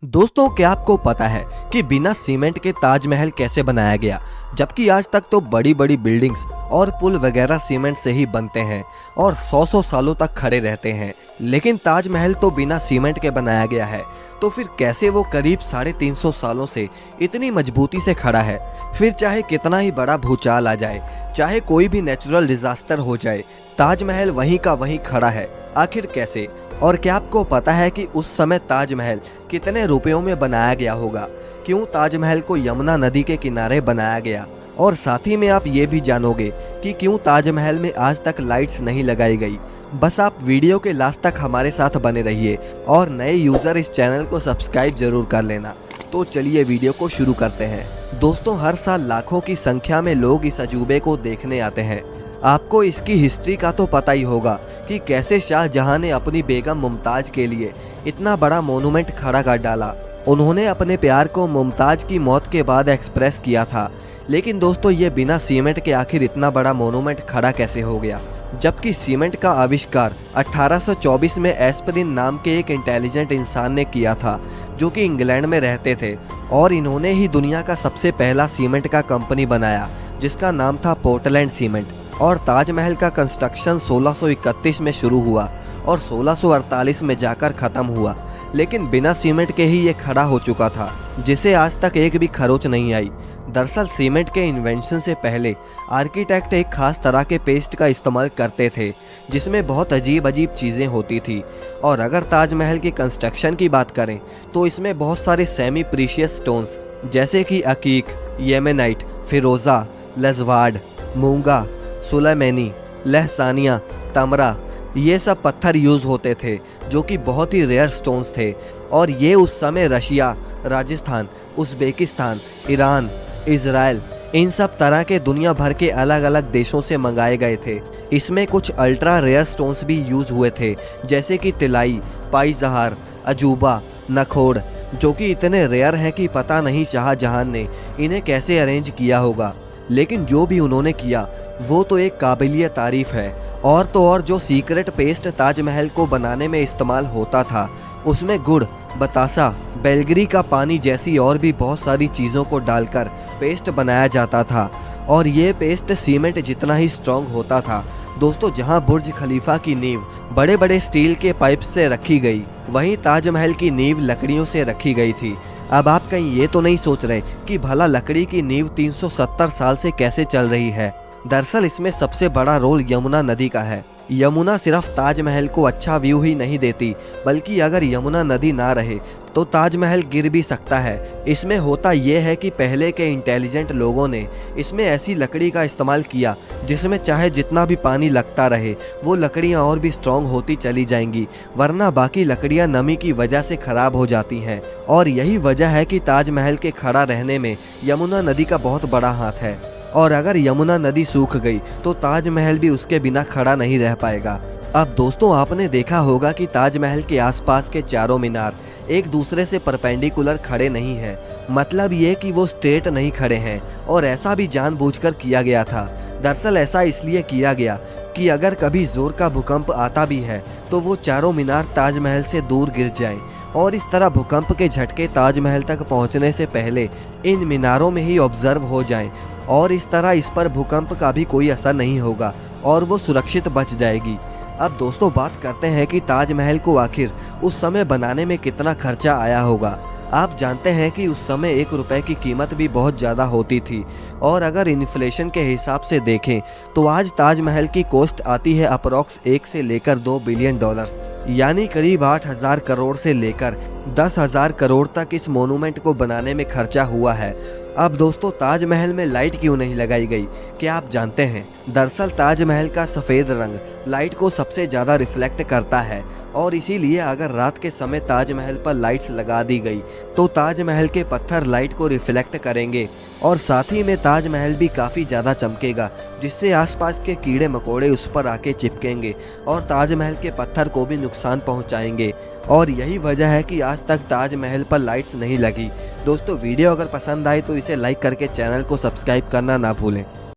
दोस्तों, क्या आपको पता है कि बिना सीमेंट के ताजमहल कैसे बनाया गया? जबकि आज तक तो बड़ी बड़ी बिल्डिंग्स और पुल वगैरह सीमेंट से ही बनते हैं और 100 सालों तक खड़े रहते हैं, लेकिन ताजमहल तो बिना सीमेंट के बनाया गया है। तो फिर कैसे वो करीब 350 सालों से इतनी मजबूती से खड़ा है? फिर चाहे कितना ही बड़ा भूचाल आ जाए, चाहे कोई भी नेचुरल डिजास्टर हो जाए, ताजमहल वहीं का वहीं खड़ा है। आखिर कैसे? और क्या आपको पता है कि उस समय ताजमहल कितने रुपयों में बनाया गया होगा? क्यों ताजमहल को यमुना नदी के किनारे बनाया गया? और साथ ही में आप ये भी जानोगे कि क्यों ताजमहल में आज तक लाइट्स नहीं लगाई गई। बस आप वीडियो के लास्ट तक हमारे साथ बने रहिए और नए यूज़र इस चैनल को सब्सक्राइब जरूर कर लेना। तो चलिए वीडियो को शुरू करते हैं। दोस्तों, हर साल लाखों की संख्या में लोग इस अजूबे को देखने आते हैं। आपको इसकी हिस्ट्री का तो पता ही होगा कि कैसे शाहजहां ने अपनी बेगम मुमताज के लिए इतना बड़ा मोनूमेंट खड़ा कर डाला। उन्होंने अपने प्यार को मुमताज की मौत के बाद एक्सप्रेस किया था। लेकिन दोस्तों, ये बिना सीमेंट के आखिर इतना बड़ा मोनूमेंट खड़ा कैसे हो गया? जबकि सीमेंट का आविष्कार 1824 में एस्परिन नाम के एक इंटेलिजेंट इंसान ने किया था, जो कि इंग्लैंड में रहते थे, और इन्होंने ही दुनिया का सबसे पहला सीमेंट का कंपनी बनाया, जिसका नाम था पोर्टलैंड सीमेंट। और ताजमहल का कंस्ट्रक्शन 1631 में शुरू हुआ और 1648 में जाकर ख़त्म हुआ। लेकिन बिना सीमेंट के ही ये खड़ा हो चुका था, जिसे आज तक एक भी खरोच नहीं आई। दरअसल सीमेंट के इन्वेंशन से पहले आर्किटेक्ट एक खास तरह के पेस्ट का इस्तेमाल करते थे, जिसमें बहुत अजीब अजीब चीज़ें होती थी। और अगर ताजमहल की कंस्ट्रक्शन की बात करें तो इसमें बहुत सारे सेमी प्रीशियस स्टोन्स जैसे कि अकीक, येमेनाइट, फिरोज़ा, लजवाड, मूंगा, सुलेमानी, लहसानिया, तमरा, ये सब पत्थर यूज़ होते थे, जो कि बहुत ही रेयर स्टोन्स थे। और ये उस समय Russia, Rajasthan, Uzbekistan, Iran, Israel, इन सब तरह के दुनिया भर के अलग अलग देशों से मंगाए गए थे। इसमें कुछ अल्ट्रा रेयर स्टोन्स भी यूज़ हुए थे, जैसे कि तिलाई, पाईजहार, अजूबा, नखोड़, जो कि इतने रेयर हैं कि पता नहीं शाहजहां ने इन्हें कैसे अरेंज किया होगा। लेकिन जो भी उन्होंने किया वो तो एक काबिलियत तारीफ है। और तो और जो सीक्रेट पेस्ट ताजमहल को बनाने में इस्तेमाल होता था, उसमें गुड़, बतासा, बेलगरी का पानी जैसी और भी बहुत सारी चीज़ों को डालकर पेस्ट बनाया जाता था। और ये पेस्ट सीमेंट जितना ही स्ट्रॉन्ग होता था। दोस्तों, जहां बुर्ज खलीफा की नींव बड़े बड़े स्टील के पाइप से रखी गई, वहीं ताजमहल की नींव लकड़ियों से रखी गई थी। अब आप कहीं ये तो नहीं सोच रहे कि भला लकड़ी की नींव 370 साल से कैसे चल रही है? दरअसल इसमें सबसे बड़ा रोल यमुना नदी का है। यमुना सिर्फ ताजमहल को अच्छा व्यू ही नहीं देती, बल्कि अगर यमुना नदी ना रहे तो ताजमहल गिर भी सकता है। इसमें होता यह है कि पहले के इंटेलिजेंट लोगों ने इसमें ऐसी लकड़ी का इस्तेमाल किया जिसमें चाहे जितना भी पानी लगता रहे, वो लकड़ियाँ और भी स्ट्रॉन्ग होती चली जाएंगी, वरना बाकी लकड़ियाँ नमी की वजह से ख़राब हो जाती हैं। और यही वजह है कि ताजमहल के खड़ा रहने में यमुना नदी का बहुत बड़ा हाथ है। और अगर यमुना नदी सूख गई तो ताजमहल भी उसके बिना खड़ा नहीं रह पाएगा। अब दोस्तों, आपने देखा होगा कि ताजमहल के आसपास के चारों मीनार एक दूसरे से परपेंडिकुलर खड़े नहीं हैं। मतलब ये कि वो स्ट्रेट नहीं खड़े हैं, और ऐसा भी जानबूझकर किया गया था। दरअसल ऐसा इसलिए किया गया कि अगर कभी जोर का भूकंप आता भी है तो वो चारों मीनार ताजमहल से दूर गिर जाएं, और इस तरह भूकंप के झटके ताजमहल तक पहुंचने से पहले इन मीनारों में ही ऑब्जर्व हो जाएं, और इस तरह इस पर भूकंप का भी कोई असर नहीं होगा और वो सुरक्षित बच जाएगी। अब दोस्तों, बात करते हैं कि ताजमहल को आखिर उस समय बनाने में कितना खर्चा आया होगा। आप जानते हैं कि उस समय 1 रुपए की कीमत भी बहुत ज़्यादा होती थी, और अगर इन्फ्लेशन के हिसाब से देखें तो आज ताजमहल की कॉस्ट आती है अप्रॉक्स 1 से लेकर 2 बिलियन डॉलर्स, यानी करीब 8,000 करोड़ से लेकर 10,000 करोड़ तक इस मोनूमेंट को बनाने में खर्चा हुआ है। अब दोस्तों, ताजमहल में लाइट क्यों नहीं लगाई गई, क्या आप जानते हैं? दरअसल ताजमहल का सफ़ेद रंग लाइट को सबसे ज़्यादा रिफ्लेक्ट करता है, और इसीलिए अगर रात के समय ताजमहल पर लाइट्स लगा दी गई तो ताजमहल के पत्थर लाइट को रिफ्लेक्ट करेंगे, और साथ ही में ताजमहल भी काफ़ी ज़्यादा चमकेगा, जिससे आसपास के कीड़े मकोड़े उस पर आके चिपकेंगे और ताजमहल के पत्थर को भी नुकसान पहुंचाएंगे। और यही वजह है कि आज तक ताजमहल पर लाइट्स नहीं लगी। दोस्तों, वीडियो अगर पसंद आए तो इसे लाइक करके चैनल को सब्सक्राइब करना ना भूलें।